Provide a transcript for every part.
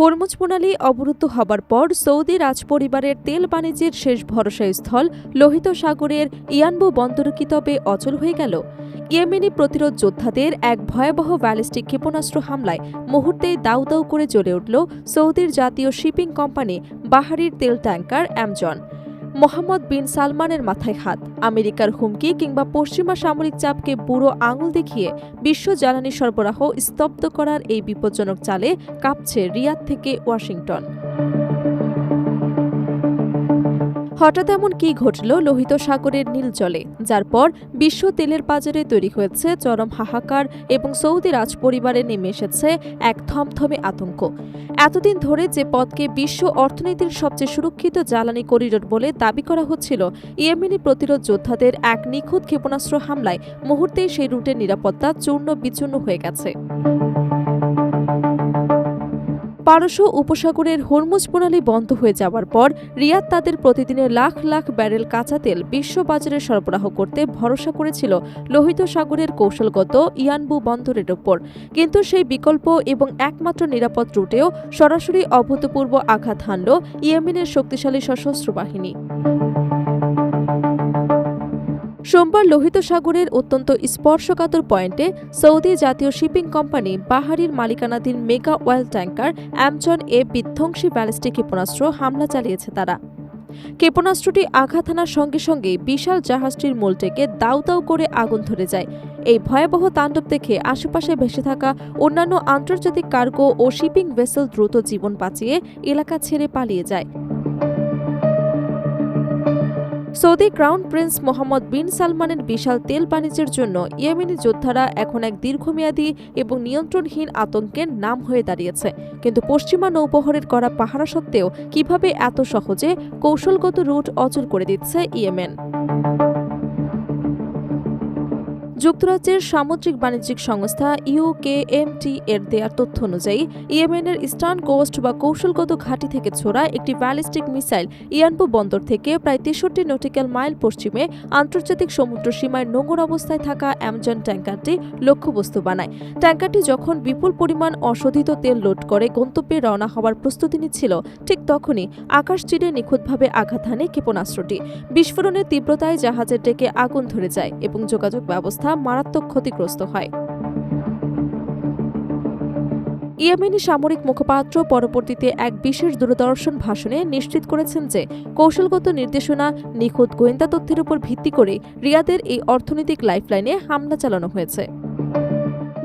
Hormuz প্রণালী অবরুদ্ধ হবার পর সৌদি রাজপরিবারের তেল বাণিজ্যের শেষ ভরসাস্থল লোহিত সাগরের ইয়ানবু বন্দর কি তবে অচল হয়ে গেল? ইয়েমেনি প্রতিরোধ যোদ্ধাদের এক ভয়াবহ ব্যালিস্টিক ক্ষেপণাস্ত্র হামলায় মুহূর্তেই দাউ দাউ করে জ্বলে উঠল সৌদির জাতীয় শিপিং কোম্পানি বাহারির তেল ট্যাঙ্কার অ্যামাজন। মোহাম্মদ বিন সালমানের মাথায় হাত, আমেরিকার হুমকি কিংবা পশ্চিমা সামরিক চাপকে বুড়ো আঙুল দেখিয়ে বিশ্ব জ্বালানি সরবরাহ স্তব্ধ করার এই বিপজ্জনক চালে কাঁপছে রিয়াদ থেকে ওয়াশিংটন। হঠাৎ এমন কি ঘটল লোহিত সাগরের নীল জলে, যার পর বিশ্ব তেলের বাজারে তৈরি হয়েছে চরম হাহাকার এবং সৌদি রাজপরিবারে নেমে এসেছে এক থমথমে আতঙ্ক। এতদিন ধরে যে পথকে বিশ্ব অর্থনীতির সবচেয়ে সুরক্ষিত জ্বালানি করিডোর বলে দাবি করা হচ্ছিল, ইয়েমেনি প্রতিরোধ যোদ্ধাদের এক নিখুঁত ক্ষেপণাস্ত্র হামলায় মুহূর্তেই সেই রুটের নিরাপত্তা চূর্ণ বিচূর্ণ হয়ে গেছে। পারস্য উপসাগরের হরমুজ প্রণালী বন্ধ হয়ে যাওয়ার পর রিয়াদ তাদের প্রতিদিনের লাখ লাখ ব্যারেল কাঁচা তেল বিশ্ববাজারে সরবরাহ করতে ভরসা করেছিল লোহিত সাগরের কৌশলগত ইয়ানবু বন্দরের ওপর। কিন্তু সেই বিকল্প এবং একমাত্র নিরাপদ রুটেও সরাসরি অভূতপূর্ব আঘাত হানল ইয়েমেনের শক্তিশালী সশস্ত্র বাহিনী। সোমবার লোহিত সাগরের অত্যন্ত স্পর্শকাতর পয়েন্টে সৌদি জাতীয় শিপিং কোম্পানি বাহারির মালিকানাধীন মেগা অয়েল ট্যাঙ্কার অ্যামাজন বিধ্বংসী ব্যালিস্টিক ক্ষেপণাস্ত্র হামলা চালিয়েছে তারা। ক্ষেপণাস্ত্রটি আঘাত হানার সঙ্গে সঙ্গে বিশাল জাহাজটির মূল থেকে দাউ দাউ করে আগুন ধরে যায়। এই ভয়াবহ তাণ্ডব দেখে আশেপাশে ভেসে থাকা অন্যান্য আন্তর্জাতিক কার্গো ও শিপিং ভেসেল দ্রুত জীবন বাঁচিয়ে এলাকা ছেড়ে পালিয়ে যায়। সৌদি ক্রাউন প্রিন্স মোহাম্মদ বিন সালমানের বিশাল তেল বাণিজ্যের জন্য ইয়েমেনি যোদ্ধারা এখন এক দীর্ঘমেয়াদী এবং নিয়ন্ত্রণহীন আতঙ্কের নাম হয়ে দাঁড়িয়েছে। কিন্তু পশ্চিমা নৌবহরের করা পাহারা সত্ত্বেও কিভাবে এত সহজে কৌশলগত রুট অচল করে দিচ্ছে ইয়েমেন? যুক্তরাজ্যের সামুদ্রিক বাণিজ্যিক সংস্থা ইউকেএমটি এর দেয়ার তথ্য অনুযায়ী ইয়েমেনের ইস্টার্ন কোস্ট বা কৌশলগত ঘাঁটি থেকে ছোড়া একটি ব্যালিস্টিক মিসাইল ইয়ানবু বন্দর থেকে প্রায় 63 নটিক্যাল মাইল পশ্চিমে আন্তর্জাতিক সমুদ্র সীমায় নোঙর অবস্থায় থাকা অ্যামাজন ট্যাঙ্কারটি লক্ষ্যবস্তু বানায়। ট্যাঙ্কারটি যখন বিপুল পরিমাণ অশোধিত তেল লোড করে গন্তব্যে রওনা হওয়ার প্রস্তুতি নিচ্ছিল, ঠিক তখনই আকাশ চিরে নিখুঁতভাবে আঘাত হানে ক্ষেপণাস্ত্রটি। বিস্ফোরণের তীব্রতায় জাহাজের ডেকে আগুন ধরে যায় এবং যোগাযোগ ব্যবস্থা মারাত্মক ক্ষতিগ্রস্ত হয়। ইয়েমেনি সামরিক মুখপাত্র পরবর্তীতে এক বিশেষ দূরদর্শন ভাষণে নিশ্চিত করেছেন যে কৌশলগত নির্দেশনা, নিখুঁত গোয়েন্দা তথ্যের উপর ভিত্তি করে রিয়াদের এই অর্থনৈতিক লাইফলাইনে হামলা চালানো হয়েছে।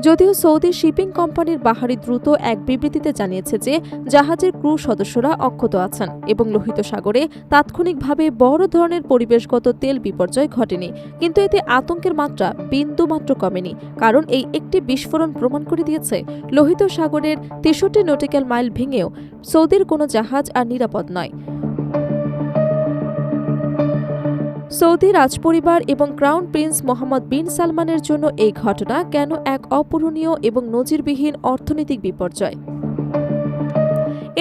যদিও সৌদি শিপিং কোম্পানির বাহারি দ্রুত এক বিবৃতিতে জানিয়েছে যে জাহাজের ক্রু সদস্যরা অক্ষত আছেন এবং লোহিত সাগরে তাৎক্ষণিকভাবে বড় ধরনের পরিবেশগত তেল বিপর্যয় ঘটেনি। কিন্তু এতে আতঙ্কের মাত্রা বিন্দুমাত্র কমেনি, কারণ এই একটি বিস্ফোরণ প্রমাণ করে দিয়েছে লোহিত সাগরের 63 নটিক্যাল মাইল ভেঙেও সৌদির কোনো জাহাজ আর নিরাপদ নয়। সৌদি রাজপরিবার এবং ক্রাউন প্রিন্স মোহাম্মদ বিন সালমানের জন্য এই ঘটনা কেন এক অপূরণীয় এবং নজিরবিহীন অর্থনৈতিক বিপর্যয়?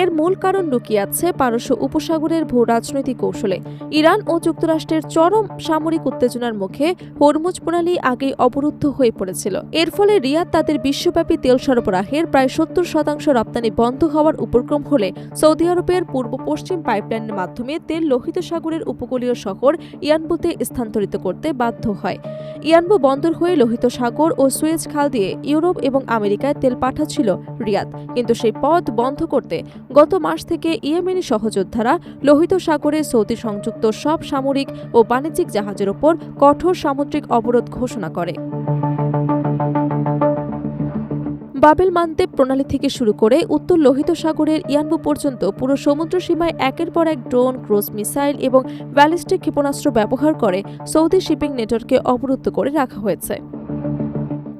এর মূল কারণ লুকিয়ে আছে পারস্য উপসাগরের ভূ রাজনৈতিক কৌশলে। ইরান ও যুক্তরাষ্ট্রের চরম সামরিক উত্তেজনার মুখে হরমুজ প্রণালী আগেই অবরুদ্ধ হয়ে পড়েছিল। এর ফলে রিয়াদ তাদের বিশ্বব্যাপী তেল সরবরাহের প্রায় 70% রপ্তানি বন্ধ হওয়ার উপক্রম হলে সৌদি আরবের পূর্ব পশ্চিম পাইপলাইনের মাধ্যমে তেল লোহিত সাগরের উপকূলীয় শহর ইয়ানবুতে স্থানান্তরিত করতে বাধ্য হয়। ইয়ানবু বন্দর হয়ে লোহিত সাগর ও সুয়েজ খাল দিয়ে ইউরোপ এবং আমেরিকায় তেল পাঠাচ্ছিল রিয়াদ। কিন্তু সেই পথ বন্ধ করতে গত মাস থেকে ইয়েমেনি সহযোদ্ধারা লোহিত সাগরে সৌদি সংযুক্ত সব সামরিক ও বাণিজ্যিক জাহাজের ওপর কঠোর সামুদ্রিক অবরোধ ঘোষণা করে। বাবেল মান্তেব প্রণালী থেকে শুরু করে উত্তর লোহিত সাগরের ইয়ানবু পর্যন্ত পুরো সমুদ্র সীমায় একের পর এক ড্রোন, ক্রুজ মিসাইল এবং ব্যালিস্টিক ক্ষেপণাস্ত্র ব্যবহার করে সৌদি শিপিং নেটওয়ার্ককে অবরুদ্ধ করে রাখা হয়েছে।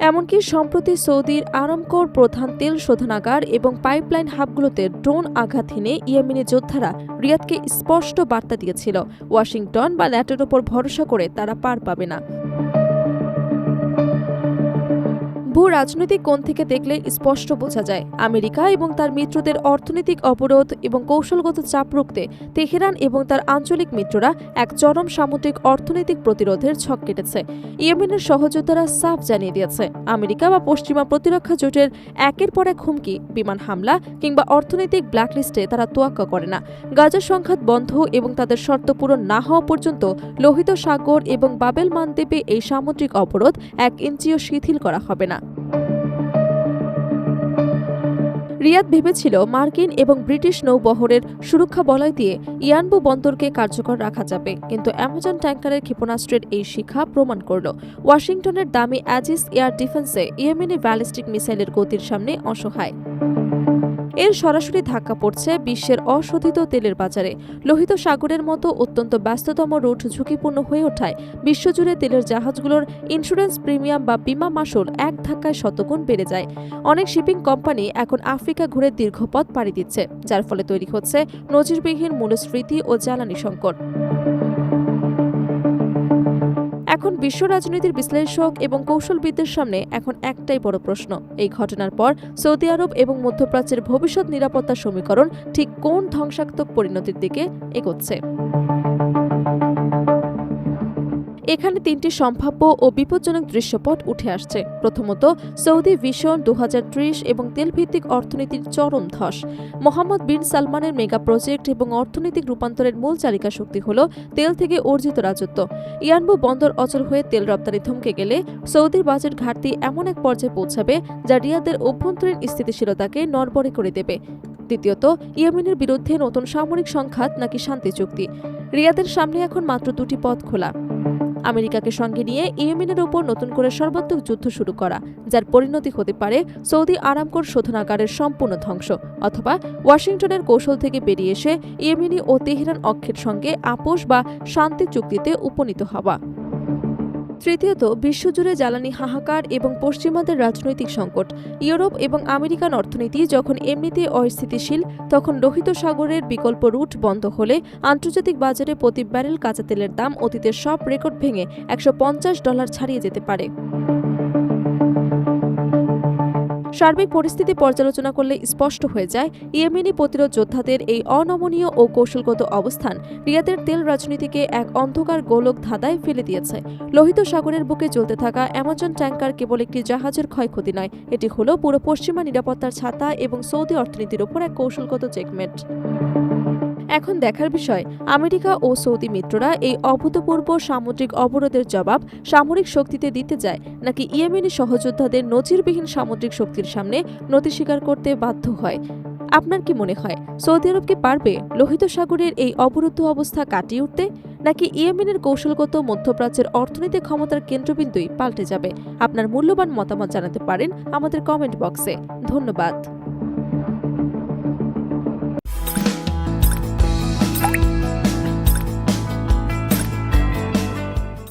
এমনকি সম্প্রতি সৌদির আরামকোর প্রধান তেল শোধনাগার এবং পাইপলাইন হাবগুলোতে ড্রোন আঘাত হেনে ইয়েমেনি যোদ্ধারা রিয়াদকে স্পষ্ট বার্তা দিয়েছিল, ওয়াশিংটন বা ন্যাটোর ওপর ভরসা করে তারা পার পাবে না। ভূ রাজনৈতিক কোণ থেকে দেখলে স্পষ্ট বোঝা যায় আমেরিকা এবং তার মিত্রদের অর্থনৈতিক অবরোধ এবং কৌশলগত চাপ রুখতে তেহরান এবং তার আঞ্চলিক মিত্ররা এক চরম সামুদ্রিক অর্থনৈতিক প্রতিরোধের ছক কেটেছে। ইয়েমেনের সহযোদ্ধারা সাফ জানিয়ে দিয়েছে আমেরিকা বা পশ্চিমা প্রতিরক্ষা জোটের একের পর এক হুমকি, বিমান হামলা কিংবা অর্থনৈতিক ব্ল্যাকলিস্টে তারা তোয়াক্কা করে না। গাজার সংঘাত বন্ধ এবং তাদের শর্ত পূরণ না হওয়া পর্যন্ত লোহিত সাগর এবং বাবেল মানদ্বীপে এই সামুদ্রিক অবরোধ 1 ইঞ্চিও শিথিল করা হবে না। রিয়াদ ভেবেছিল মার্কিন এবং ব্রিটিশ নৌবহরের সুরক্ষা বলয় দিয়ে ইয়ানবু বন্দরকে কার্যকর রাখা যাবে, কিন্তু অ্যামাজন ট্যাঙ্কারের ক্ষেপণাস্ত্রের এই শিখা প্রমাণ করল ওয়াশিংটনের দামি অ্যাজিস এয়ার ডিফেন্সে ইয়েমেনি ব্যালিস্টিক মিসাইলের গতির সামনে অসহায়। এর সরাসরি ধাক্কা পড়ছে বিশ্বের অশোধিত তেলের বাজারে। লোহিত সাগরের মতো অত্যন্ত ব্যস্ততম রুট ঝুঁকিপূর্ণ হয়ে ওঠায় বিশ্বজুড়ে তেলের জাহাজগুলোর ইন্স্যুরেন্স প্রিমিয়াম বা বিমা মাশুল এক ধাক্কায় শতগুণ বেড়ে যায়। অনেক শিপিং কোম্পানি এখন আফ্রিকা ঘুরে দীর্ঘ পথ পাড়ি দিচ্ছে, যার ফলে তৈরি হচ্ছে নজিরবিহীন মূল্যস্ফীতি ও জ্বালানি সংকট। এখন বিশ্ব রাজনীতির বিশ্লেষক এবং কৌশলবিদদের সামনে এখন একটাই বড় প্রশ্ন, এই ঘটনার পর সৌদি আরব এবং মধ্যপ্রাচ্যের ভবিষ্যৎ নিরাপত্তা সমীকরণ ঠিক কোন ধ্বংসাত্মক পরিণতির দিকে এগোচ্ছে। এখানে 3টি সম্ভাব্য ও বিপজ্জনক দৃশ্যপট উঠে আসছে। প্রথমত, সৌদি ভিশন 2030 এবং তেলভিত্তিক অর্থনীতির চরম ধস। মোহাম্মদ বিন সালমানের মেগা প্রজেক্ট এবং অর্থনৈতিক রূপান্তরের মূল চালিকা শক্তি হল তেল থেকে অর্জিত রাজত্ব। ইয়ানবু বন্দর অচল হয়ে তেল রপ্তানি থমকে গেলে সৌদির বাজেট ঘাটতি এমন এক পর্যায়ে পৌঁছাবে যা রিয়াদের অভ্যন্তরীণ স্থিতিশীলতাকে নড়বড়ে করে দেবে। দ্বিতীয়ত, ইয়েমেনের বিরুদ্ধে নতুন সামরিক সংঘাত নাকি শান্তি চুক্তি। রিয়াদের সামনে এখন মাত্র 2টি পথ খোলা। আমেরিকাকে সঙ্গে নিয়ে ইয়েমেনের ওপর নতুন করে সর্বাত্মক যুদ্ধ শুরু করা, যার পরিণতি হতে পারে সৌদি আরামকোর শোধনাগারের সম্পূর্ণ ধ্বংস, অথবা ওয়াশিংটনের কৌশল থেকে বেরিয়ে এসে ইয়েমেনি ও তেহরান অক্ষের সঙ্গে আপোষ বা শান্তি চুক্তিতে উপনীত হওয়া। তৃতীয়ত, বিশ্বজুড়ে জ্বালানি হাহাকার এবং পশ্চিমাদের রাজনৈতিক সংকট। ইউরোপ এবং আমেরিকান অর্থনীতি যখন এমনিতেই অস্থিতিশীল, তখন লোহিত সাগরের বিকল্প রুট বন্ধ হলে আন্তর্জাতিক বাজারে প্রতি ব্যারেল কাঁচা তেলের দাম অতীতের সব রেকর্ড ভেঙে $150 ছাড়িয়ে যেতে পারে। সার্বিক পরিস্থিতি পর্যালোচনা করলে স্পষ্ট হয়ে যায় ইয়েমেনি প্রতিরোধ যোদ্ধাদের এই অনমনীয় ও কৌশলগত অবস্থান রিয়াদের তেল রাজনীতিকে এক অন্ধকার গোলক ধাঁধায় ফেলে দিয়েছে। লোহিত সাগরের বুকে চলতে থাকা অ্যামাজন ট্যাঙ্কার কেবল একটি জাহাজের ক্ষয়ক্ষতি নয়, এটি হলো পুরো পশ্চিমা নিরাপত্তার ছাতা এবং সৌদি অর্থনীতির ওপর এক কৌশলগত চেকমেট। এখন দেখার বিষয়, আমেরিকা ও সৌদি মিত্ররা এই অভূতপূর্ব সামুদ্রিক অবরোধের জবাব সামরিক শক্তিতে দিতে যায়, নাকি ইয়েমেনি সহযোদ্ধাদের নজিরবিহীন সামুদ্রিক শক্তির সামনে নতি স্বীকার করতে বাধ্য হয়। আপনার কি মনে হয়, সৌদি আরব কি পারবে লোহিত সাগরের এই অবরুদ্ধ অবস্থা কাটিয়ে উঠতে, নাকি ইয়েমেনের কৌশলগত মধ্যপ্রাচ্যের অর্থনৈতিক ক্ষমতার কেন্দ্রবিন্দুই পাল্টে যাবে? আপনার মূল্যবান মতামত জানাতে পারেন আমাদের কমেন্ট বক্সে। ধন্যবাদ।